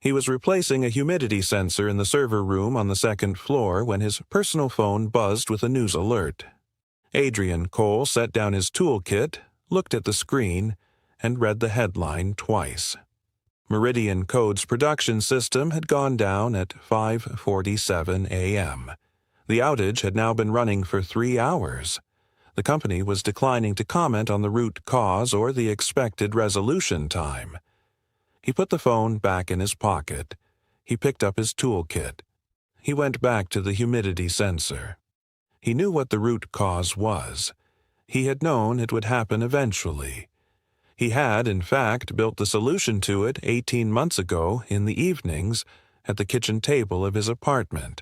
He was replacing a humidity sensor in the server room on the second floor when his personal phone buzzed with a news alert. Adrian Cole set down his toolkit, looked at the screen, and read the headline twice. Meridian Code's production system had gone down at 5:47 a.m. The outage had now been running for 3 hours. The company was declining to comment on the root cause or the expected resolution time. He put the phone back in his pocket. He picked up his toolkit. He went back to the humidity sensor. He knew what the root cause was. He had known it would happen eventually. He had, in fact, built the solution to it 18 months ago in the evenings at the kitchen table of his apartment,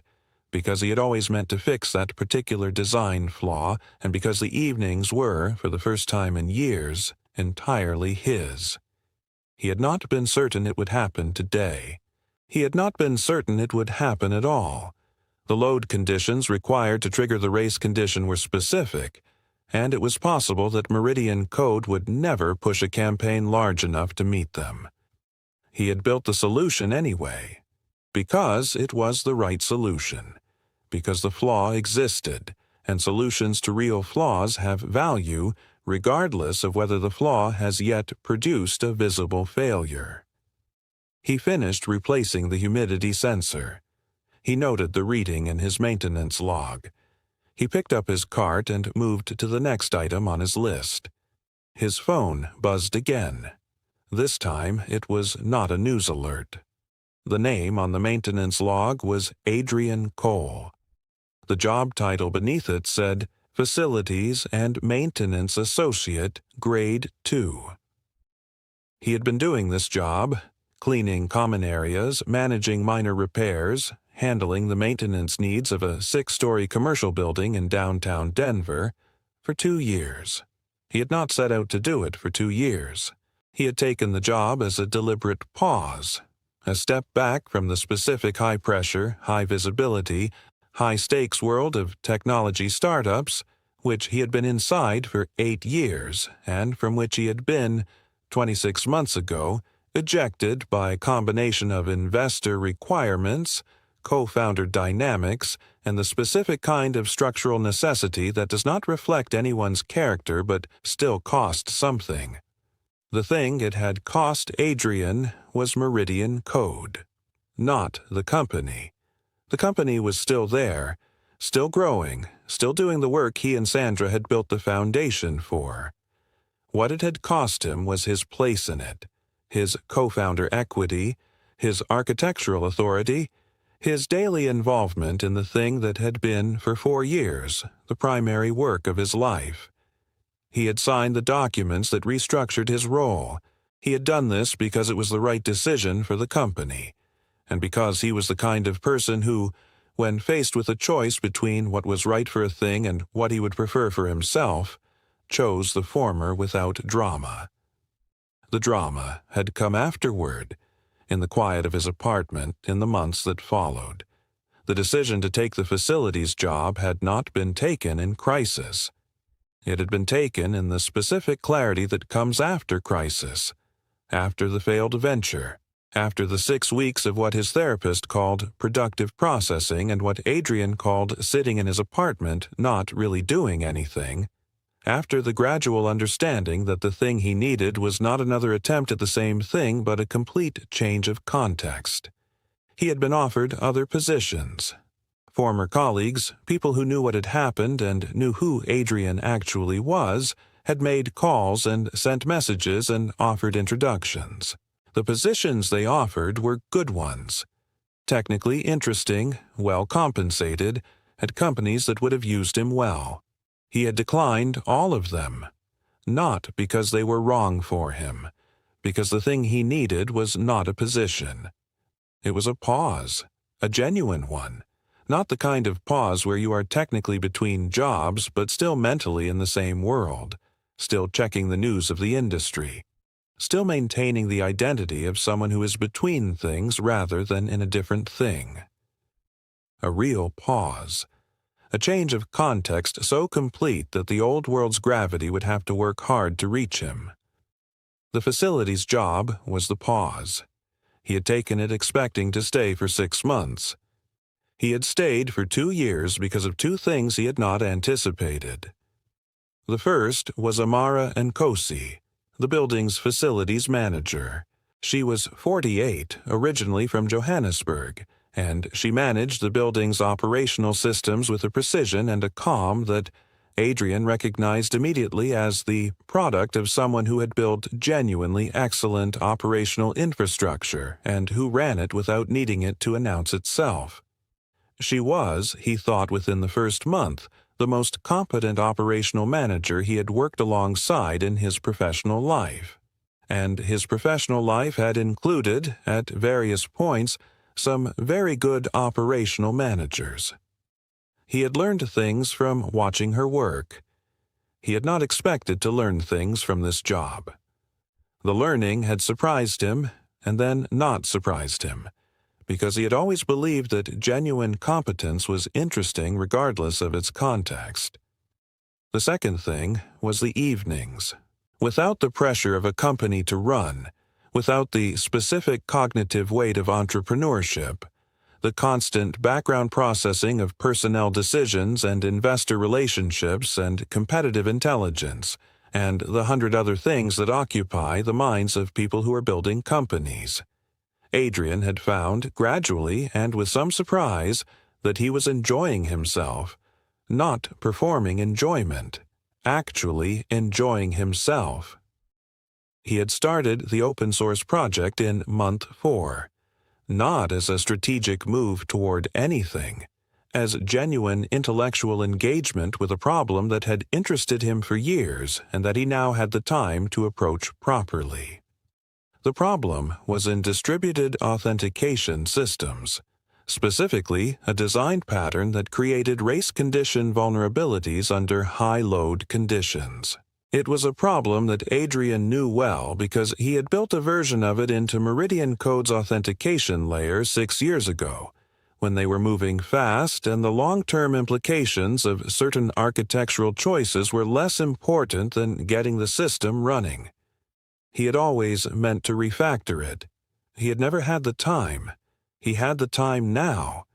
because he had always meant to fix that particular design flaw, and because the evenings were, for the first time in years, entirely his. He had not been certain it would happen today. He had not been certain it would happen at all. The load conditions required to trigger the race condition were specific, and it was possible that Meridian Code would never push a campaign large enough to meet them. He had built the solution anyway, because it was the right solution, because the flaw existed, and solutions to real flaws have value regardless of whether the flaw has yet produced a visible failure. He finished replacing the humidity sensor. He noted the reading in his maintenance log. He picked up his cart and moved to the next item on his list. His phone buzzed again. This time it was not a news alert. The name on the maintenance log was Adrian Cole. The job title beneath it said, Facilities and Maintenance Associate, Grade 2. He had been doing this job, cleaning common areas, managing minor repairs, handling the maintenance needs of a 6-story commercial building in downtown Denver, for 2 years. He had not set out to do it for 2 years. He had taken the job as a deliberate pause, a step back from the specific high-pressure, high-visibility, high-stakes world of technology startups, which he had been inside for 8 years, and from which he had been, 26 months ago, ejected by a combination of investor requirements, co-founder dynamics, and the specific kind of structural necessity that does not reflect anyone's character but still cost something. The thing it had cost Adrian was Meridian Code, not the company. The company was still there, still growing, still doing the work he and Sandra had built the foundation for. What it had cost him was his place in it, his co-founder equity, his architectural authority, his daily involvement in the thing that had been, for 4 years, the primary work of his life. He had signed the documents that restructured his role. He had done this because it was the right decision for the company, and because he was the kind of person who, when faced with a choice between what was right for a thing and what he would prefer for himself, chose the former without drama. The drama had come afterward, in the quiet of his apartment in the months that followed. The decision to take the facilities job had not been taken in crisis. It had been taken in the specific clarity that comes after crisis, after the failed venture, after the 6 weeks of what his therapist called productive processing and what Adrian called sitting in his apartment not really doing anything, after the gradual understanding that the thing he needed was not another attempt at the same thing but a complete change of context. He had been offered other positions. Former colleagues, people who knew what had happened and knew who Adrian actually was, had made calls and sent messages and offered introductions. The positions they offered were good ones, technically interesting, well compensated, at companies that would have used him well. He had declined all of them, not because they were wrong for him, because the thing he needed was not a position. It was a pause, a genuine one, not the kind of pause where you are technically between jobs but still mentally in the same world, still checking the news of the industry, still maintaining the identity of someone who is between things rather than in a different thing. A real pause. A change of context so complete that the old world's gravity would have to work hard to reach him. The facilities job was the pause. He had taken it expecting to stay for 6 months. He had stayed for 2 years because of 2 things he had not anticipated. The first was Amara Nkosi, the building's facilities manager. She was 48, originally from Johannesburg, and she managed the building's operational systems with a precision and a calm that Adrian recognized immediately as the product of someone who had built genuinely excellent operational infrastructure and who ran it without needing it to announce itself. She was, he thought within the first month, the most competent operational manager he had worked alongside in his professional life. And his professional life had included, at various points, some very good operational managers. He had learned things from watching her work. He had not expected to learn things from this job. The learning had surprised him, and then not surprised him, because he had always believed that genuine competence was interesting regardless of its context. The second thing was the evenings. Without the pressure of a company to run, without the specific cognitive weight of entrepreneurship, the constant background processing of personnel decisions and investor relationships and competitive intelligence, and the 100 other things that occupy the minds of people who are building companies, Adrian had found, gradually and with some surprise, that he was enjoying himself, not performing enjoyment, actually enjoying himself. He had started the open source project in month 4, not as a strategic move toward anything, as genuine intellectual engagement with a problem that had interested him for years and that he now had the time to approach properly. The problem was in distributed authentication systems, specifically a design pattern that created race condition vulnerabilities under high-load conditions. It was a problem that Adrian knew well because he had built a version of it into Meridian Code's authentication layer 6 years ago, when they were moving fast and the long-term implications of certain architectural choices were less important than getting the system running. He had always meant to refactor it. He had never had the time. He had the time now.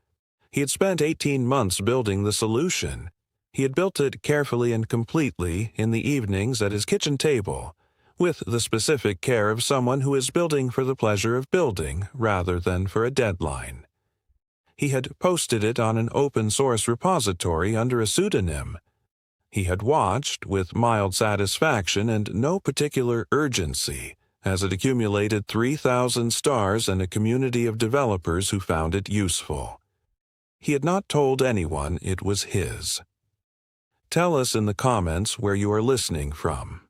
He had spent 18 months building the solution. He had built it carefully and completely in the evenings at his kitchen table, with the specific care of someone who is building for the pleasure of building rather than for a deadline. He had posted it on an open-source repository under a pseudonym. He had watched, with mild satisfaction and no particular urgency, as it accumulated 3,000 stars and a community of developers who found it useful. He had not told anyone it was his. Tell us in the comments where you are listening from.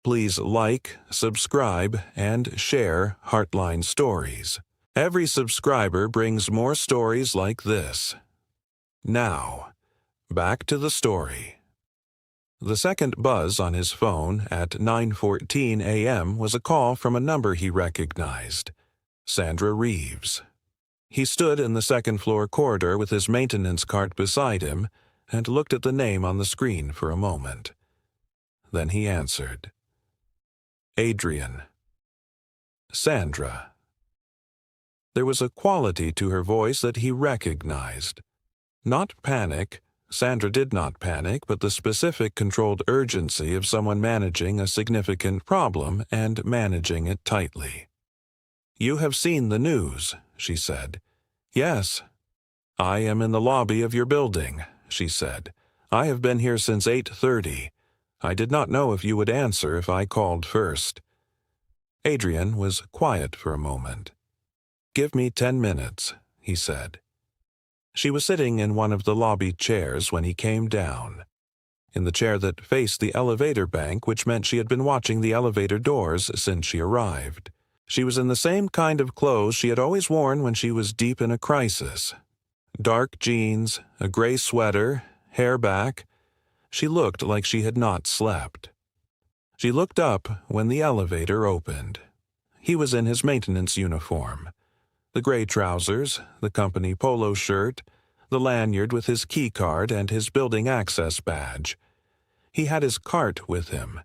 Please like, subscribe, and share HeartLine Stories. Every subscriber brings more stories like this. Now, back to the story. The second buzz on his phone at 9:14 a.m. was a call from a number he recognized, Sandra Reeves. He stood in the second-floor corridor with his maintenance cart beside him and looked at the name on the screen for a moment. Then he answered. Adrian. Sandra. There was a quality to her voice that he recognized. Not panic. Sandra did not panic, but the specific controlled urgency of someone managing a significant problem and managing it tightly. You have seen the news, she said. Yes. I am in the lobby of your building, she said. I have been here since 8:30. I did not know if you would answer if I called first. Adrian was quiet for a moment. Give me 10 minutes, he said. She was sitting in one of the lobby chairs when he came down, in the chair that faced the elevator bank, which meant she had been watching the elevator doors since she arrived. She was in the same kind of clothes she had always worn when she was deep in a crisis. Dark jeans, a gray sweater, hair back. She looked like she had not slept. She looked up when the elevator opened. He was in his maintenance uniform. The gray trousers, the company polo shirt, the lanyard with his key card and his building access badge. He had his cart with him.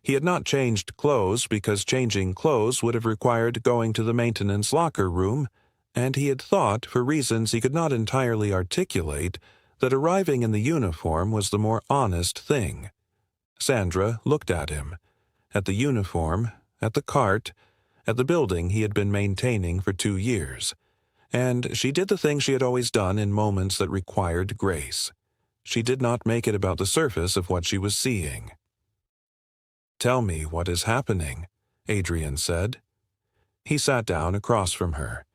He had not changed clothes because changing clothes would have required going to the maintenance locker room, and he had thought, for reasons he could not entirely articulate, that arriving in the uniform was the more honest thing. Sandra looked at him, at the uniform, at the cart, at the building he had been maintaining for 2 years, and she did the thing she had always done in moments that required grace. She did not make it about the surface of what she was seeing. "Tell me what is happening," Adrian said. He sat down across from her.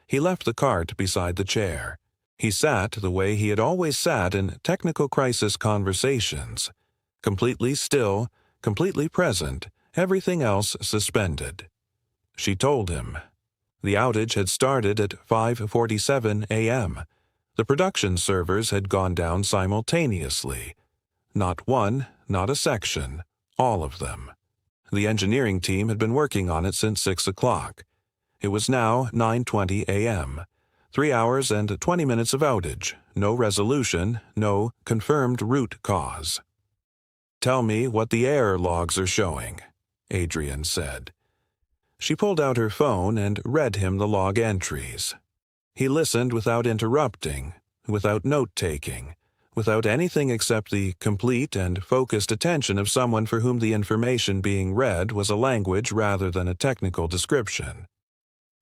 He left the cart beside the chair. He sat the way he had always sat in technical crisis conversations, completely still, completely present, everything else suspended. She told him. The outage had started at 5:47 a.m. The production servers had gone down simultaneously. Not one, not a section, all of them. The engineering team had been working on it since 6 o'clock. It was now 9:20 a.m. 3 hours and 20 minutes of outage, no resolution, no confirmed root cause. "Tell me what the error logs are showing," Adrian said. She pulled out her phone and read him the log entries. He listened without interrupting, without note-taking, without anything except the complete and focused attention of someone for whom the information being read was a language rather than a technical description.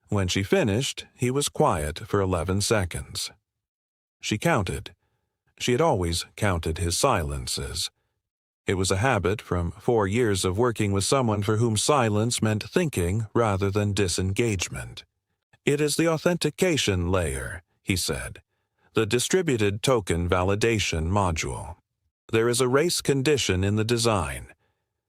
When she finished, he was quiet for 11 seconds. She counted. She had always counted his silences. It was a habit from 4 years of working with someone for whom silence meant thinking rather than disengagement. "It is the authentication layer," he said, "the distributed token validation module. There is a race condition in the design.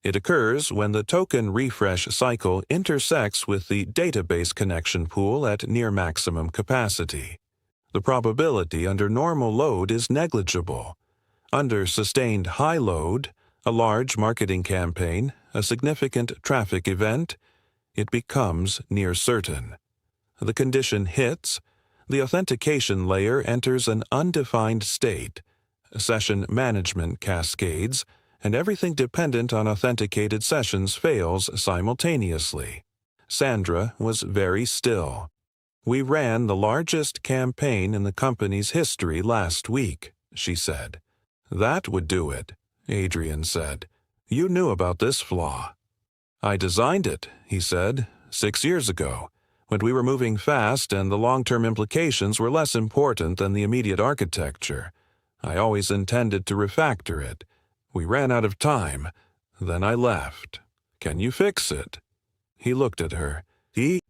It occurs when the token refresh cycle intersects with the database connection pool at near maximum capacity. The probability under normal load is negligible. Under sustained high load, a large marketing campaign, a significant traffic event, it becomes near certain. The condition hits, the authentication layer enters an undefined state, session management cascades, and everything dependent on authenticated sessions fails simultaneously. Sandra was very still. "We ran the largest campaign in the company's history last week," she said. "That would do it," Adrian said. "You knew about this flaw." "I designed it," he said, 6 years ago, when we were moving fast and the long-term implications were less important than the immediate architecture. I always intended to refactor it. We ran out of time. Then I left. Can you fix it?" He looked at her.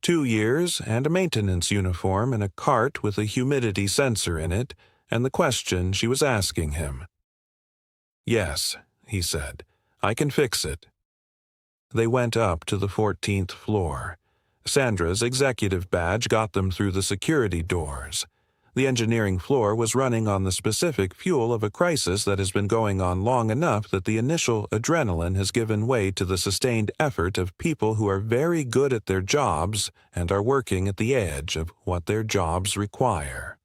2 years and a maintenance uniform and a cart with a humidity sensor in it, and the question she was asking him. "Yes," he said, "I can fix it." They went up to the 14th floor. Sandra's executive badge got them through the security doors. The engineering floor was running on the specific fuel of a crisis that has been going on long enough that the initial adrenaline has given way to the sustained effort of people who are very good at their jobs and are working at the edge of what their jobs require.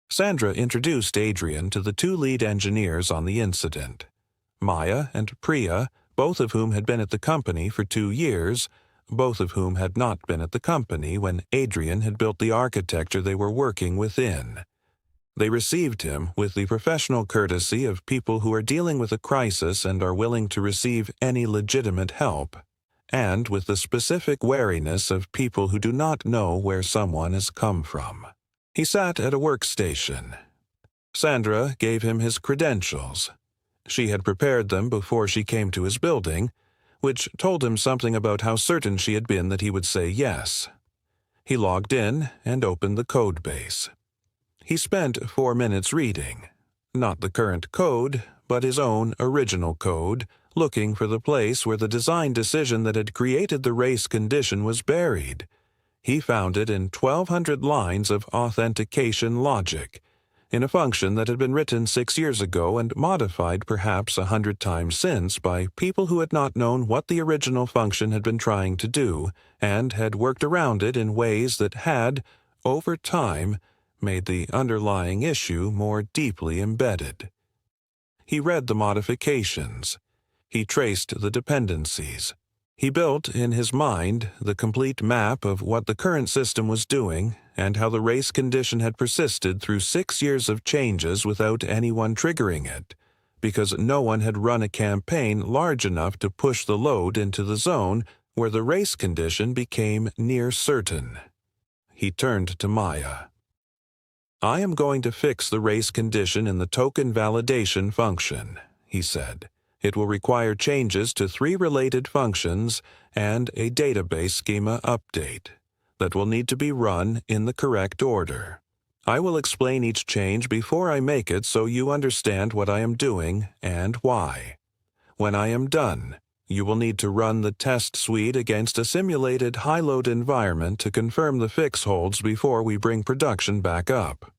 Sandra introduced Adrian to the 2 lead engineers on the incident. Maya and Priya, both of whom had been at the company for 2 years, both of whom had not been at the company when Adrian had built the architecture they were working within. They received him with the professional courtesy of people who are dealing with a crisis and are willing to receive any legitimate help, and with the specific wariness of people who do not know where someone has come from. He sat at a workstation. Sandra gave him his credentials. She had prepared them before she came to his building, which told him something about how certain she had been that he would say yes. He logged in and opened the code base. He spent 4 minutes reading, not the current code, but his own original code, looking for the place where the design decision that had created the race condition was buried. He found it in 1,200 lines of authentication logic, in a function that had been written 6 years ago and modified perhaps 100 times since by people who had not known what the original function had been trying to do and had worked around it in ways that had, over time, made the underlying issue more deeply embedded. He read the modifications. He traced the dependencies. He built, in his mind, the complete map of what the current system was doing and how the race condition had persisted through 6 years of changes without anyone triggering it, because no one had run a campaign large enough to push the load into the zone where the race condition became near certain. He turned to Maya. "I am going to fix the race condition in the token validation function," he said. "It will require changes to 3 related functions and a database schema update that will need to be run in the correct order. I will explain each change before I make it so you understand what I am doing and why. When I am done, you will need to run the test suite against a simulated high-load environment to confirm the fix holds before we bring production back up."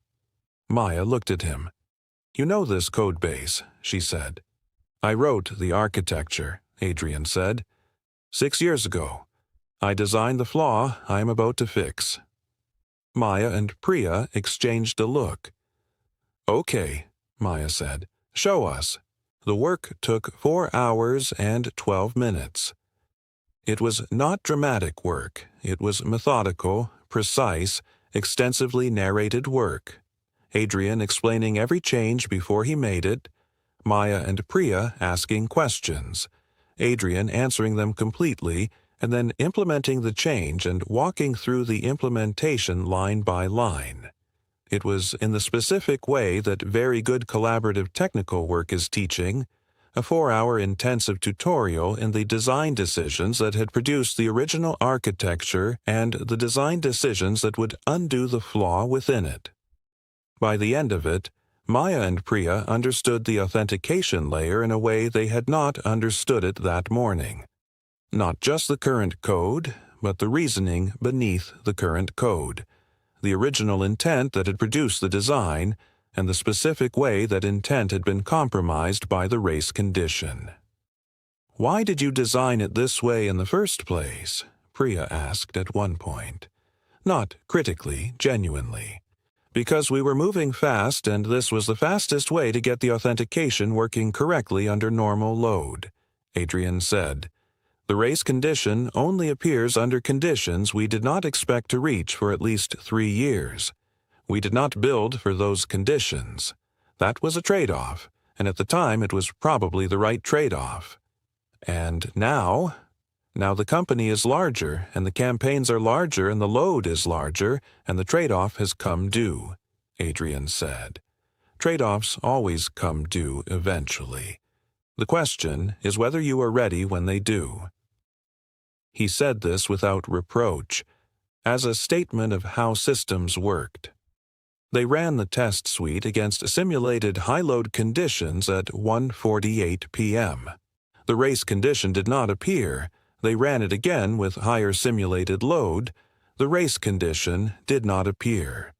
Maya looked at him. "You know this code base," she said. "I wrote the architecture," Adrian said. 6 years ago. I designed the flaw I am about to fix." Maya and Priya exchanged a look. "Okay," Maya said. "Show us." The work took 4 hours and 12 minutes. It was not dramatic work. It was methodical, precise, extensively narrated work. Adrian explaining every change before he made it, Maya and Priya asking questions, Adrian answering them completely, and then implementing the change and walking through the implementation line by line. It was in the specific way that very good collaborative technical work is teaching, a 4-hour intensive tutorial in the design decisions that had produced the original architecture and the design decisions that would undo the flaw within it. By the end of it, Maya and Priya understood the authentication layer in a way they had not understood it that morning. Not just the current code, but the reasoning beneath the current code, the original intent that had produced the design, and the specific way that intent had been compromised by the race condition. "Why did you design it this way in the first place?" Priya asked at one point. Not critically, genuinely. "Because we were moving fast and this was the fastest way to get the authentication working correctly under normal load," Adrian said. "The race condition only appears under conditions we did not expect to reach for at least 3 years. We did not build for those conditions. That was a trade-off, and at the time it was probably the right trade-off. And now the company is larger, and the campaigns are larger, and the load is larger, and the trade-off has come due," Adrian said. "Trade-offs always come due eventually. The question is whether you are ready when they do." He said this without reproach, as a statement of how systems worked. They ran the test suite against simulated high-load conditions at 1:48 p.m. The race condition did not appear. They ran it again with higher simulated load. The race condition did not appear.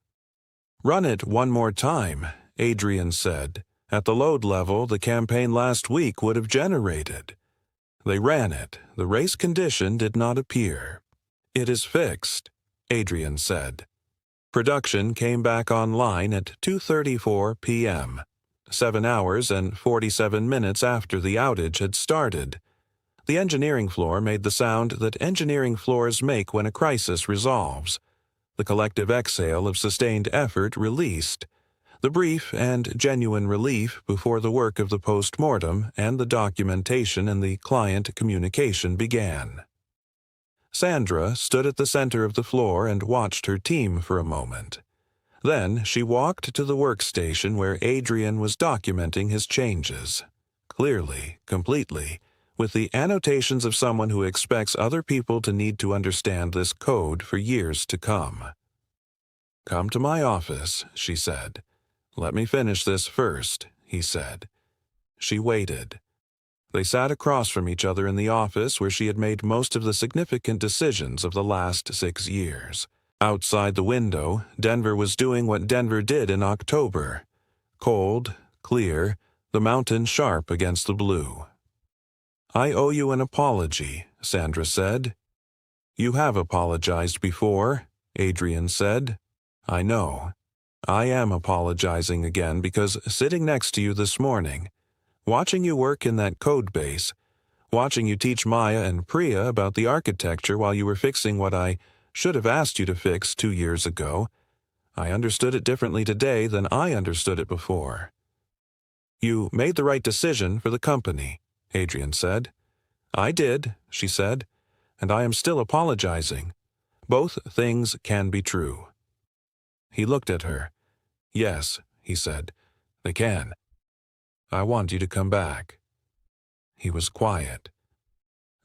"Run it one more time," Adrian said. "At the load level the campaign last week would have generated." They ran it. The race condition did not appear. "It is fixed," Adrian said. Production came back online at 2:34 p.m., 7 hours and 47 minutes after the outage had started. The engineering floor made the sound that engineering floors make when a crisis resolves. The collective exhale of sustained effort released. The brief and genuine relief before the work of the post-mortem and the documentation and the client communication began. Sandra stood at the center of the floor and watched her team for a moment. Then she walked to the workstation where Adrian was documenting his changes. Clearly, completely, with the annotations of someone who expects other people to need to understand this code for years to come. "Come to my office," she said. "Let me finish this first," he said. She waited. They sat across from each other in the office where she had made most of the significant decisions of the last 6 years. Outside the window, Denver was doing what Denver did in October. Cold, clear, the mountain sharp against the blue. "I owe you an apology," Sandra said. "You have apologized before," Adrian said. "I know. I am apologizing again because sitting next to you this morning, watching you work in that code base, watching you teach Maya and Priya about the architecture while you were fixing what I should have asked you to fix 2 years ago. I understood it differently today than I understood it before." "You made the right decision for the company," Adrian said. "I did," she said, "and I am still apologizing. Both things can be true." He looked at her. "Yes," he said, "they can. I want you to come back." He was quiet.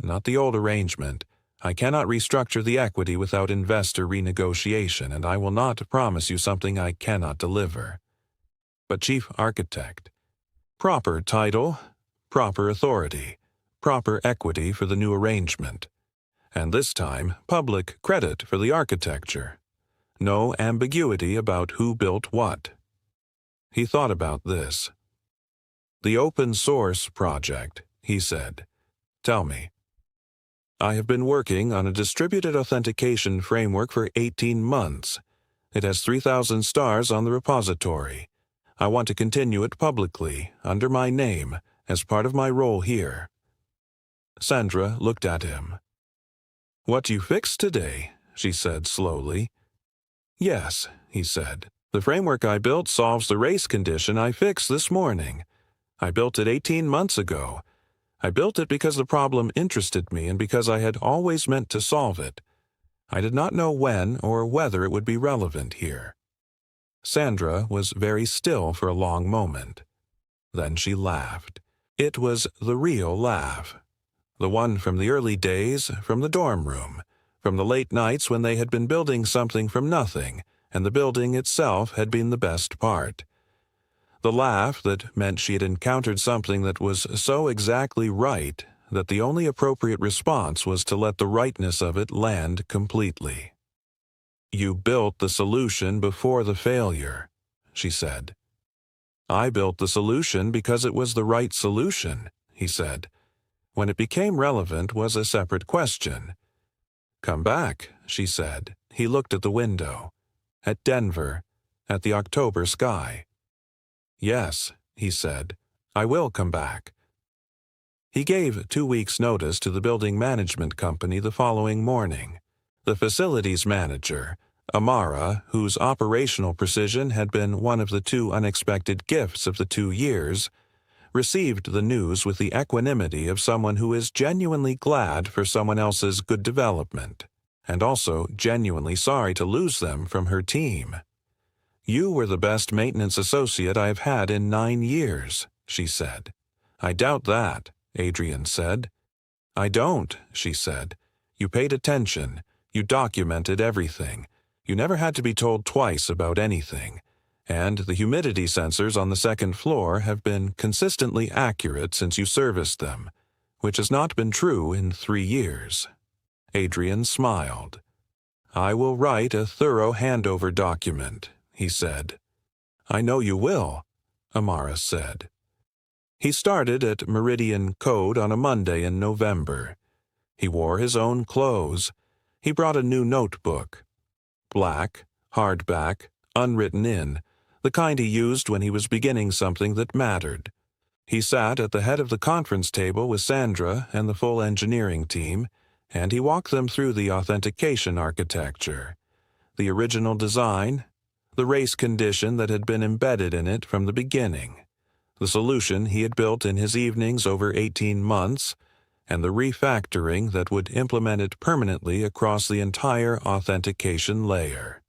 "Not the old arrangement. I cannot restructure the equity without investor renegotiation, and I will not promise you something I cannot deliver. But Chief Architect, proper title, proper authority, proper equity for the new arrangement, and this time public credit for the architecture. No ambiguity about who built what." He thought about this. "The open source project," he said. "Tell me." "I have been working on a distributed authentication framework for 18 months. It has 3,000 stars on the repository. I want to continue it publicly, under my name, as part of my role here." Sandra looked at him. "What you fixed today," she said slowly. "Yes," he said. "The framework I built solves the race condition I fixed this morning. I built it 18 months ago. I built it because the problem interested me and because I had always meant to solve it. I did not know when or whether it would be relevant here." Sandra was very still for a long moment. Then she laughed. It was the real laugh. The one from the early days, from the dorm room, from the late nights when they had been building something from nothing, and the building itself had been the best part. The laugh that meant she had encountered something that was so exactly right that the only appropriate response was to let the rightness of it land completely. "You built the solution before the failure," she said. "I built the solution because it was the right solution," he said. "When it became relevant was a separate question." "Come back," she said. He looked at the window. At Denver, at the October sky. "Yes," he said, "I will come back." He gave 2 weeks' notice to the building management company the following morning. The facilities manager, Amara, whose operational precision had been one of the 2 unexpected gifts of the 2 years, received the news with the equanimity of someone who is genuinely glad for someone else's good development, and also genuinely sorry to lose them from her team. "You were the best maintenance associate I have had in 9 years, she said. "I doubt that," Adrian said. "I don't," she said. "You paid attention. You documented everything. You never had to be told twice about anything. And the humidity sensors on the 2nd floor have been consistently accurate since you serviced them, which has not been true in 3 years." Adrian smiled. "I will write a thorough handover document," he said. "I know you will," Amara said. He started at Meridian Code on a Monday in November. He wore his own clothes. He brought a new notebook. Black, hardback, unwritten in, the kind he used when he was beginning something that mattered. He sat at the head of the conference table with Sandra and the full engineering team, and he walked them through the authentication architecture, the original design, the race condition that had been embedded in it from the beginning, the solution he had built in his evenings over 18 months, and the refactoring that would implement it permanently across the entire authentication layer.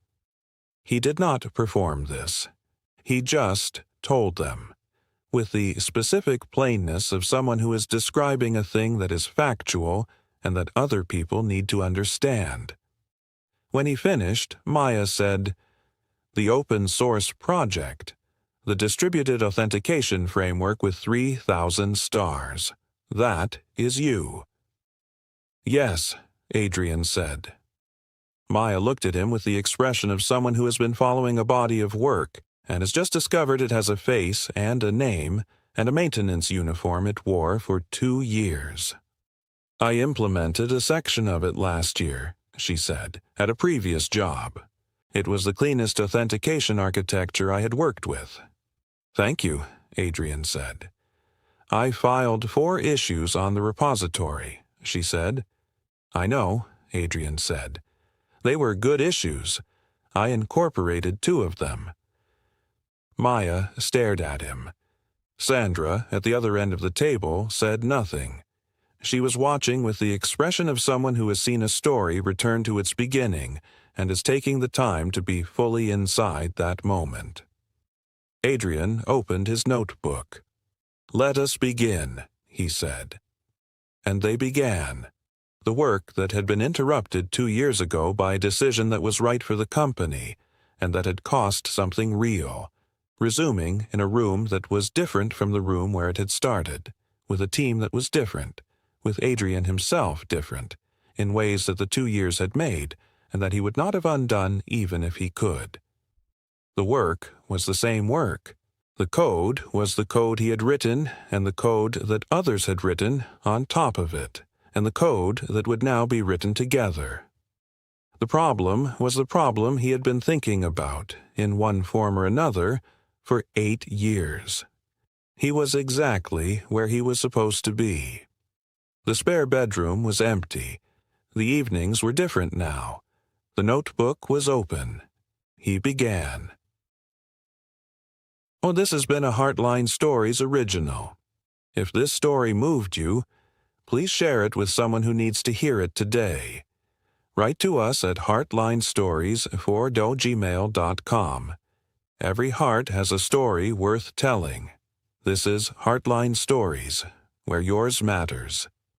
He did not perform this. He just told them, with the specific plainness of someone who is describing a thing that is factual and that other people need to understand. When he finished, Maya said, "The open source project, the distributed authentication framework with 3,000 stars. That is you." "Yes," Adrian said. Maya looked at him with the expression of someone who has been following a body of work and has just discovered it has a face and a name and a maintenance uniform it wore for 2 years. "I implemented a section of it last year," she said, "at a previous job. It was the cleanest authentication architecture I had worked with." "Thank you," Adrian said. I filed 4 issues on the repository, she said. I know, Adrian said. They were good issues. I incorporated 2 of them. Maya stared at him. Sandra, at the other end of the table, said nothing. She was watching with the expression of someone who has seen a story return to its beginning and is taking the time to be fully inside that moment. Adrian opened his notebook. "Let us begin," he said. And they began. The work that had been interrupted 2 years ago by a decision that was right for the company and that had cost something real, resuming in a room that was different from the room where it had started, with a team that was different, with Adrian himself different, in ways that the 2 years had made and that he would not have undone even if he could. The work was the same work. The code was the code he had written and the code that others had written on top of it, and the code that would now be written together. The problem was the problem he had been thinking about, in one form or another, for 8 years. He was exactly where he was supposed to be. The spare bedroom was empty. The evenings were different now. The notebook was open. He began. Oh, this has been a HeartLine Stories original. If this story moved you, please share it with someone who needs to hear it today. Write to us at heartlinestories@gmail.com. Every heart has a story worth telling. This is HeartLine Stories, where yours matters.